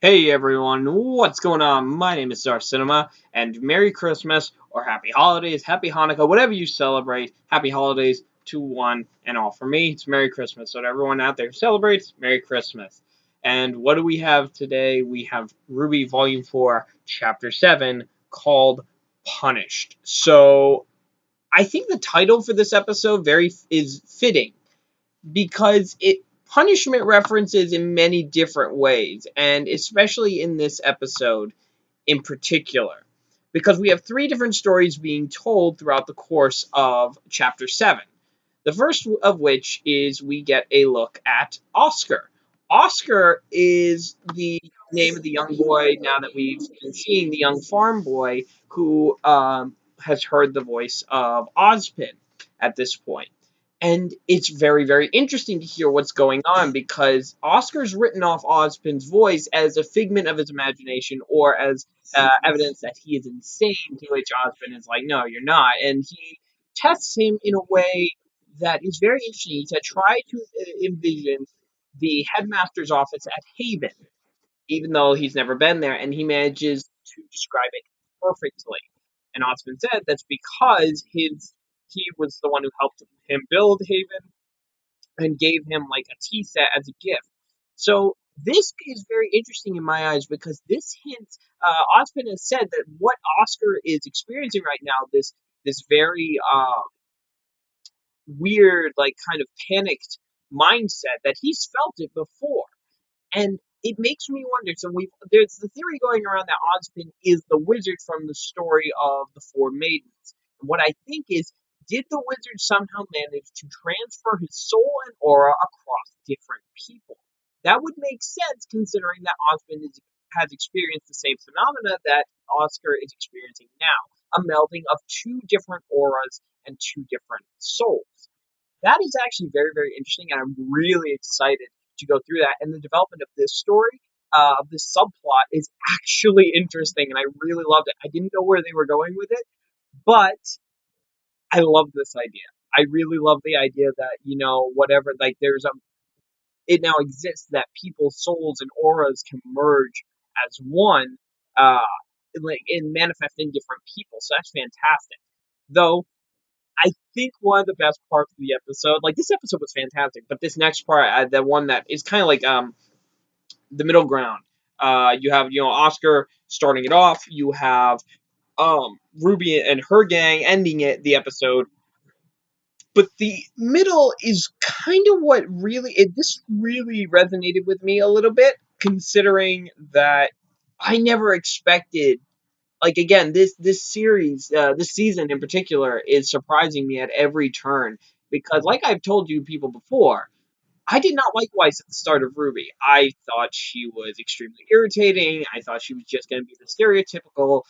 Hey everyone, what's going on? My name is Czar Cinema, and Merry Christmas, or Happy Holidays, Happy Hanukkah, whatever you celebrate. Happy Holidays to one and all. For me, it's Merry Christmas. So to everyone out there who celebrates, Merry Christmas. And what do we have today? We have RWBY Volume 4, Chapter 7, called Punished. So I think the title for this episode is fitting because it punishment references in many different ways, and especially in this episode in particular, because we have three different stories being told throughout the course of chapter 7. The first of which is we get a look at Oscar. Oscar is the name of the young boy, now that we've been seeing the young farm boy who has heard the voice of Ozpin at this point. And it's very, very interesting to hear what's going on because Oscar's written off Ozpin's voice as a figment of his imagination or as evidence that he is insane, to which Ozpin is like, no, you're not. And he tests him in a way that is very interesting. He said, try to envision the headmaster's office at Haven, even though he's never been there, and he manages to describe it perfectly. And Osmond said that's because he was the one who helped him build Haven and gave him like a tea set as a gift. So this is very interesting in my eyes because this hints. Osmond has said that what Oscar is experiencing right now, this very weird, like kind of panicked mindset, that he's felt it before. And it makes me wonder. So there's the theory going around that Ozpin is the wizard from the story of the Four Maidens. And what I think is, did the wizard somehow manage to transfer his soul and aura across different people? That would make sense considering that has experienced the same phenomena that Oscar is experiencing now, a melding of two different auras and two different souls. That is actually very, very interesting, and I'm really excited to go through that. And the development of this story, of this subplot, is actually interesting, and I really loved it. I didn't know where they were going with it, but I love this idea. I really love the idea that, whatever, like it now exists that people's souls and auras can merge as one, uh, and manifest in different people. So that's fantastic. Though I think one of the best parts of the episode, like this episode was fantastic, but this next part, the one that is kind of like the middle ground. You have Oscar starting it off. You have Ruby and her gang ending the episode. But the middle is kind of what this really resonated with me a little bit, considering that I never expected, like, again, this series, this season in particular, is surprising me at every turn because, like I've told you people before, I did not like Weiss at the start of RWBY. I thought she was extremely irritating. I thought she was just going to be the stereotypical,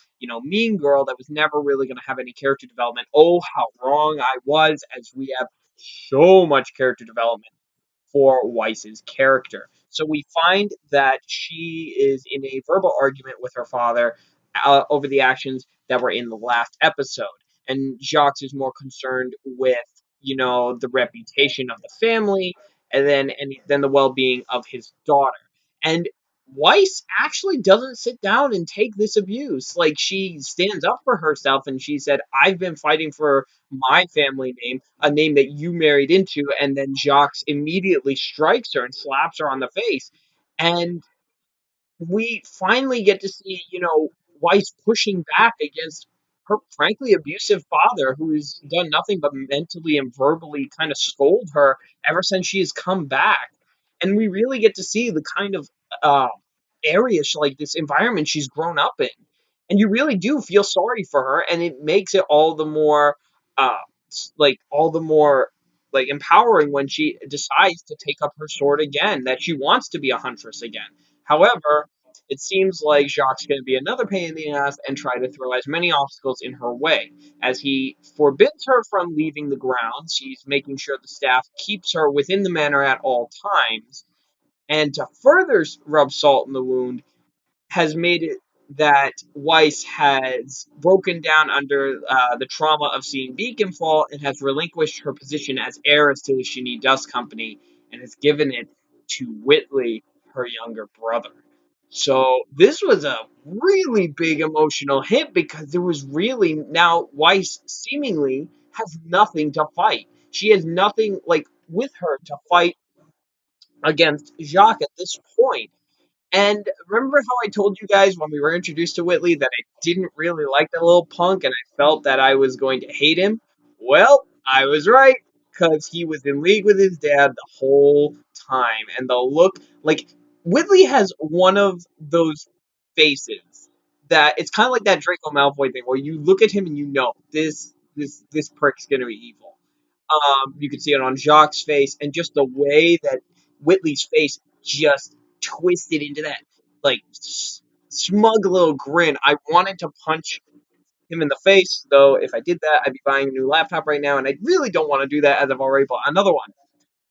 mean girl that was never really going to have any character development. Oh, how wrong I was, as we have so much character development for Weiss's character. So we find that she is in a verbal argument with her father over the actions that were in the last episode. And Jacques is more concerned with, the reputation of the family and then the well-being of his daughter. And Weiss actually doesn't sit down and take this abuse. Like, she stands up for herself and she said, I've been fighting for my family name, a name that you married into, and then Jacques immediately strikes her and slaps her on the face. And we finally get to see, Weiss pushing back against her frankly abusive father, who's done nothing but mentally and verbally kind of scold her ever since she has come back. And we really get to see the kind of uh, area, like this environment she's grown up in. And you really do feel sorry for her, and it makes it all the more, uh, all the more, like, empowering when she decides to take up her sword again, that she wants to be a huntress again. However, it seems like Jacques is going to be another pain in the ass and try to throw as many obstacles in her way. As he forbids her from leaving the grounds, he's making sure the staff keeps her within the manor at all times. And to further rub salt in the wound, has made it that Weiss has broken down under the trauma of seeing Beacon fall and has relinquished her position as heiress to the Shini Dust Company and has given it to Whitley, her younger brother. So this was a really big emotional hit because there was really now Weiss seemingly has nothing to fight. She has nothing like with her to fight against Jacques at this point. And remember how I told you guys when we were introduced to Whitley that I didn't really like that little punk and I felt that I was going to hate him? Well, I was right because he was in league with his dad the whole time. And the look, like, Whitley has one of those faces that it's kind of like that Draco Malfoy thing where you look at him and you know this prick's going to be evil. You can see it on Jacques' face, and just the way that Whitley's face just twisted into that like smug little grin. I wanted to punch him in the face, though. If I did that, I'd be buying a new laptop right now, and I really don't want to do that as I've already bought another one.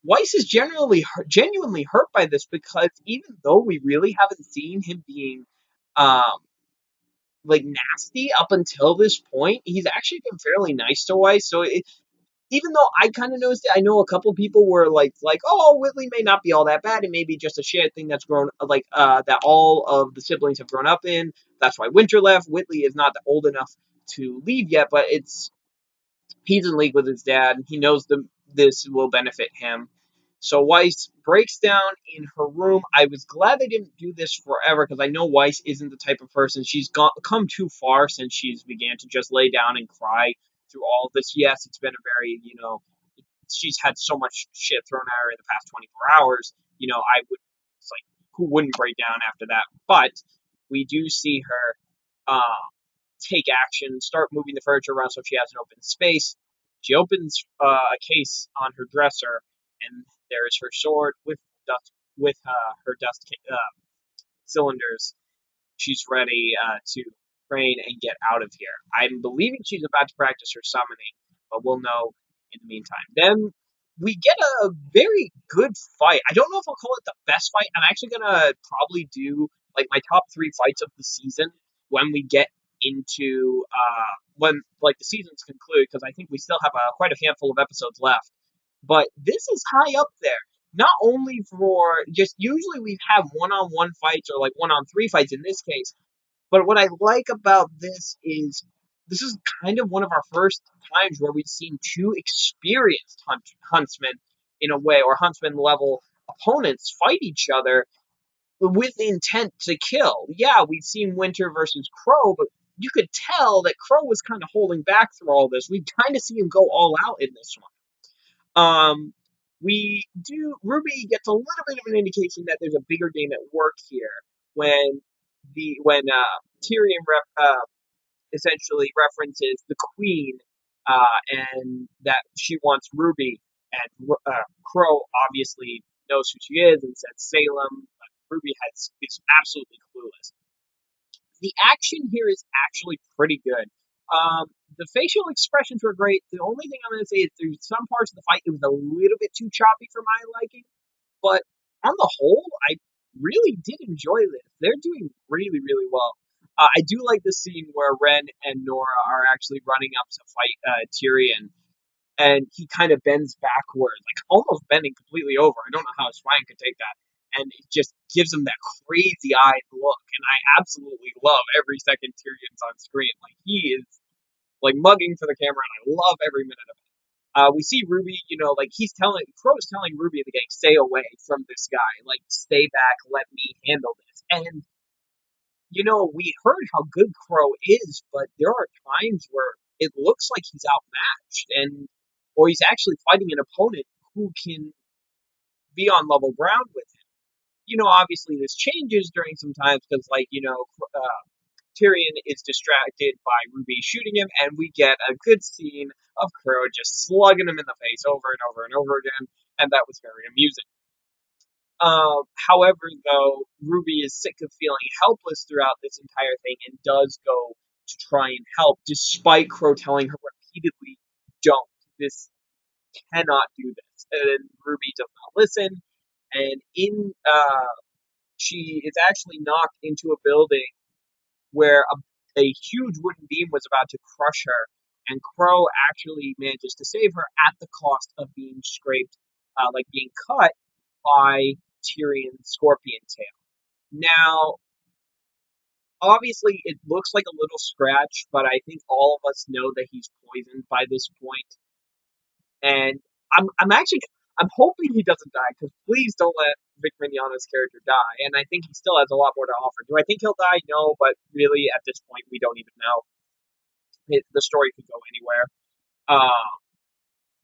Weiss is genuinely hurt by this because even though we really haven't seen him being um, like nasty up until this point, he's actually been fairly nice to Weiss. So even though I kind of noticed it, I know a couple people were like, oh, Whitley may not be all that bad. It may be just a shared thing that's grown that all of the siblings have grown up in. That's why Winter left. Whitley is not old enough to leave yet, but he's in league with his dad. He knows this will benefit him. So Weiss breaks down in her room. I was glad they didn't do this forever because I know Weiss isn't the type of person. She's come too far since she's began to just lay down and cry through all of this. Yes, it's been a very, she's had so much shit thrown at her in the past 24 hours. I would, it's like, who wouldn't break down after that? But we do see her take action, start moving the furniture around so she has an open space. She opens a case on her dresser, and there is her sword her dust cylinders. She's ready to train and get out of here. I'm believing she's about to practice her summoning, but we'll know in the meantime. Then we get a very good fight. I don't know if I'll call it the best fight. I'm actually gonna probably do like my top three fights of the season when we get into when like the season's concluded because I think we still have quite a handful of episodes left. But this is high up there. Not only for just usually we have one-on-one fights or like one-on-three fights in this case, but what I like about this is kind of one of our first times where we've seen two experienced huntsmen in a way, or huntsman level opponents fight each other with the intent to kill. Yeah, we've seen Winter versus Qrow, but you could tell that Qrow was kind of holding back through all this. We kind of see him go all out in this one. We do. RWBY gets a little bit of an indication that there's a bigger game at work here when Tyrion essentially references the Queen and that she wants RWBY, and Qrow obviously knows who she is and says Salem. But RWBY is absolutely clueless. The action here is actually pretty good. The facial expressions were great. The only thing I'm going to say is through some parts of the fight, it was a little bit too choppy for my liking. But on the whole, I really did enjoy this. They're doing really, really well. I do like the scene where Ren and Nora are actually running up to fight Tyrion, and he kind of bends backwards, like almost bending completely over. I don't know how his spine could take that. And it just gives him that crazy eyed look. And I absolutely love every second Tyrion's on screen. Like, he is like mugging for the camera, and I love every minute of it. We see RWBY, like Qrow's telling RWBY and the gang, stay away from this guy. Like, stay back, let me handle this. And we heard how good Qrow is, but there are times where it looks like he's outmatched, or he's actually fighting an opponent who can be on level ground with him. Obviously this changes during some times because, Tyrion is distracted by RWBY shooting him, and we get a good scene of Qrow just slugging him in the face over and over and over again, and that was very amusing. However, though, RWBY is sick of feeling helpless throughout this entire thing and does go to try and help, despite Qrow telling her repeatedly, don't. This cannot do this. And RWBY does not listen, and she is actually knocked into a building where a huge wooden beam was about to crush her, and Qrow actually manages to save her at the cost of being scraped, being cut by Tyrion's scorpion tail. Now, Obviously, it looks like a little scratch, but I think all of us know that he's poisoned by this point. And I'm hoping he doesn't die because please don't let Vic Mignogna's character die. And I think he still has a lot more to offer. Do I think he'll die? No, but really at this point we don't even know. The story could go anywhere. Uh,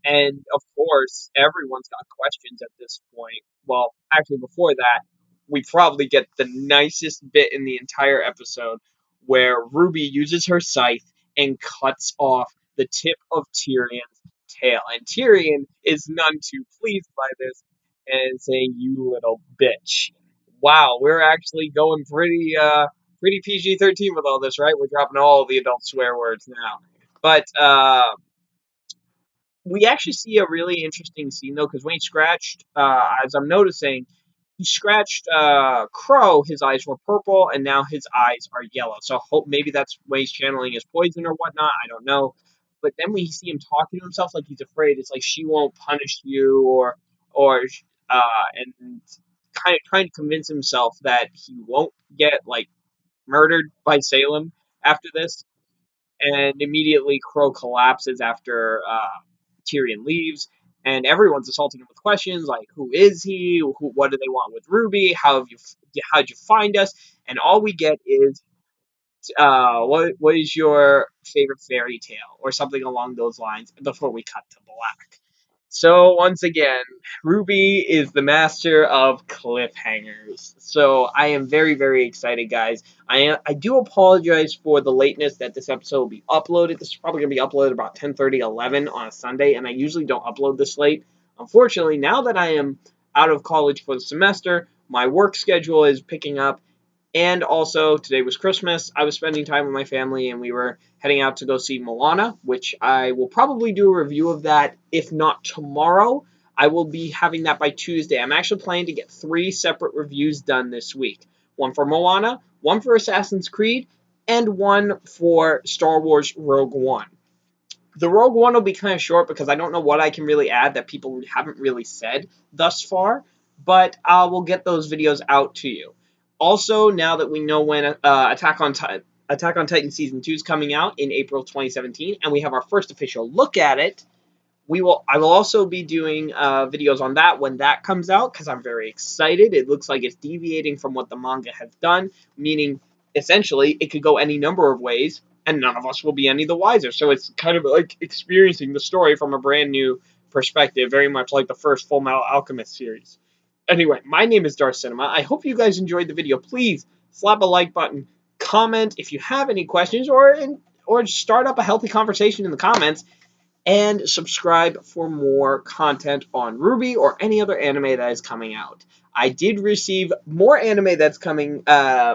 And of course, everyone's got questions at this point. Well, actually, before that, we probably get the nicest bit in the entire episode where Ruby uses her scythe and cuts off the tip of Tyrion's tail. And Tyrion is none too pleased by this and saying, "You little bitch." Wow, we're actually going pretty PG-13 with all this, right? We're dropping all the adult swear words now. But we actually see a really interesting scene though, because when he scratched, as I'm noticing, he scratched Qrow. His eyes were purple, and now his eyes are yellow. So hope maybe that's Weiss channeling his poison or whatnot. I don't know. But then when you see him talking to himself like he's afraid, it's like she won't punish you, or and kind of trying to convince himself that he won't get like murdered by Salem after this. And immediately Qrow collapses after Tyrion leaves, and everyone's assaulting him with questions like, "Who is he? What do they want with Ruby? How'd you find us?" And all we get is, "What is your favorite fairy tale?" or something along those lines before we cut to black. So once again, Ruby is the master of cliffhangers. So I am very, very excited, guys. I do apologize for the lateness that this episode will be uploaded. This is probably gonna be uploaded about 10:30, 11 on a Sunday, and I usually don't upload this late. Unfortunately, now that I am out of college for the semester, my work schedule is picking up, and also, today was Christmas. I was spending time with my family, and we were heading out to go see Moana, which I will probably do a review of that, if not tomorrow. I will be having that by Tuesday. I'm actually planning to get 3 separate reviews done this week: one for Moana, one for Assassin's Creed, and one for Star Wars Rogue One. The Rogue One will be kind of short because I don't know what I can really add that people haven't really said thus far, but I will get those videos out to you. Also, now that we know when Attack on Titan season 2 is coming out in April 2017, and we have our first official look at it, I will also be doing videos on that when that comes out because I'm very excited. It looks like it's deviating from what the manga has done, meaning essentially it could go any number of ways and none of us will be any the wiser. So it's kind of like experiencing the story from a brand new perspective, very much like the first Full Metal Alchemist series. Anyway, my name is Darth Cinema. I hope you guys enjoyed the video. Please slap a like button, comment if you have any questions, or start up a healthy conversation in the comments, and subscribe for more content on RWBY or any other anime that is coming out. I did receive more anime that's coming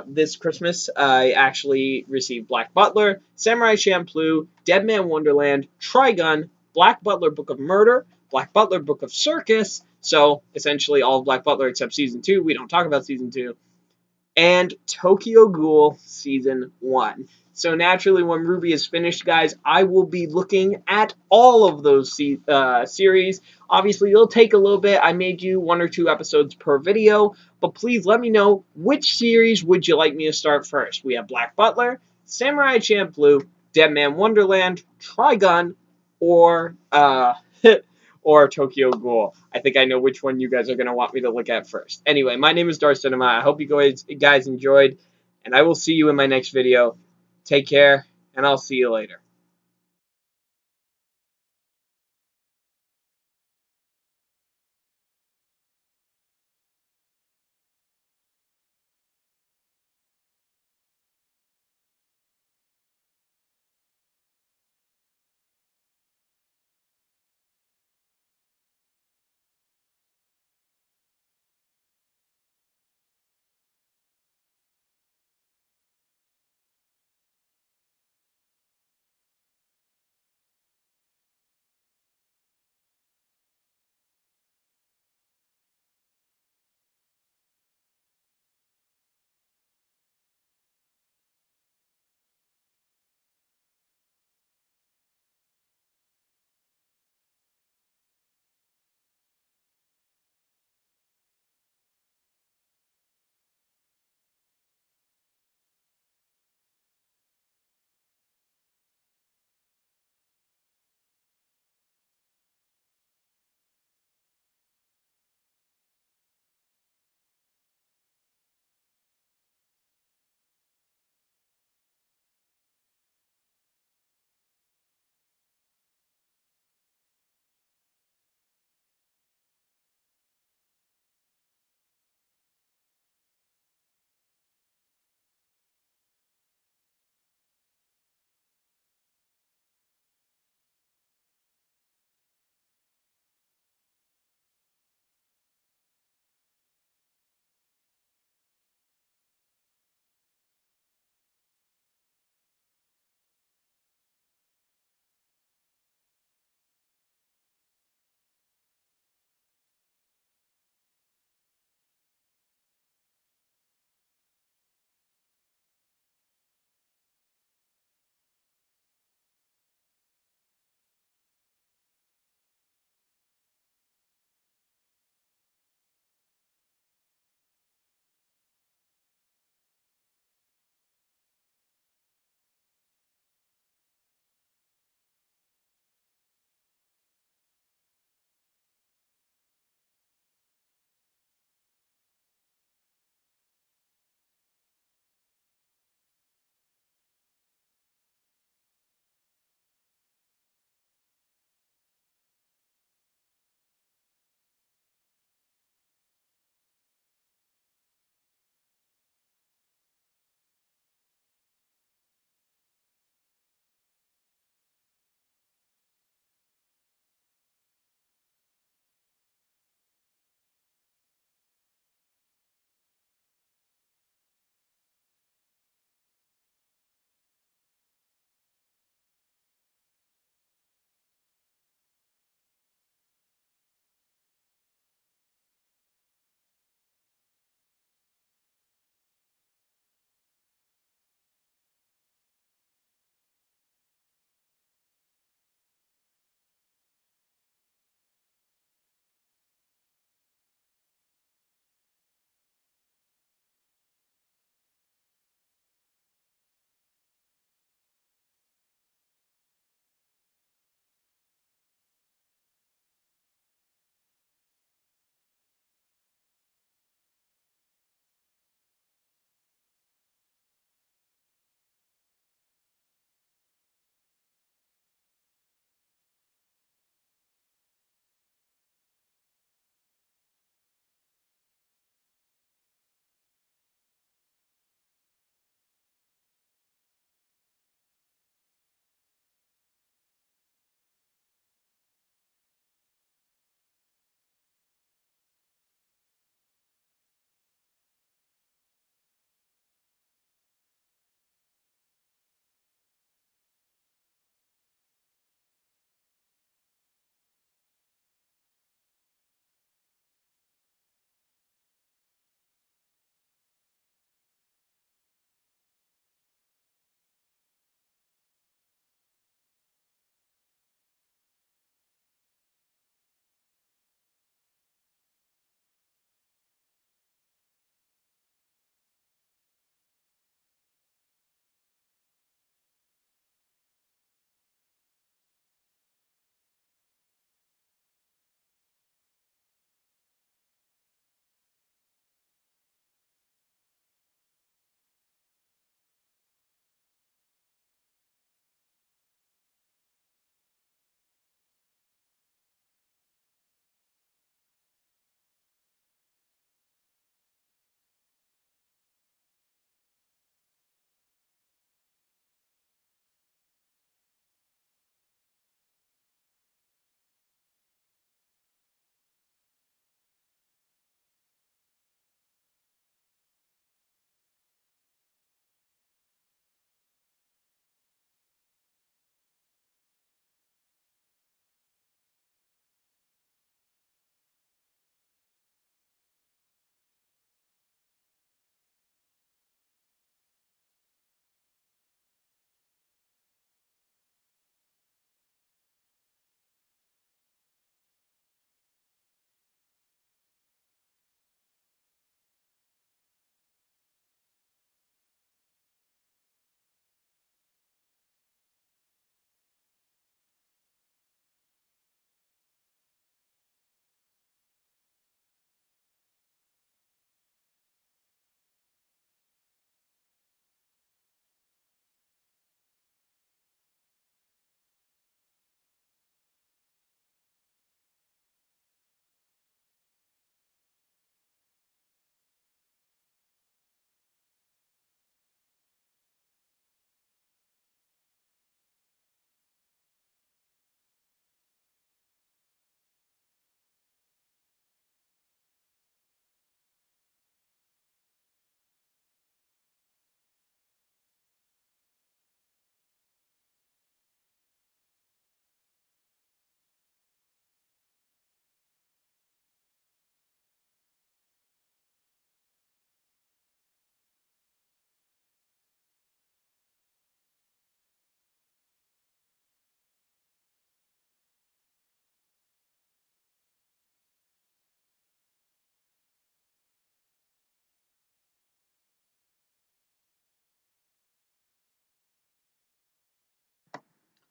this Christmas. I actually received Black Butler, Samurai Champloo, Dead Man Wonderland, Trigun, Black Butler Book of Murder, Black Butler Book of Circus. So essentially all of Black Butler except season 2. We don't talk about season 2, and Tokyo Ghoul Season 1. So naturally, when RWBY is finished, guys, I will be looking at all of those series. Obviously, it'll take a little bit. I made you 1 or 2 episodes per video, but please let me know which series would you like me to start first. We have Black Butler, Samurai Champloo, Dead Man Wonderland, Trigun, or or Tokyo Ghoul. I think I know which one you guys are going to want me to look at first. Anyway, my name is Darth Cinema. I hope you guys enjoyed, and I will see you in my next video. Take care, and I'll see you later.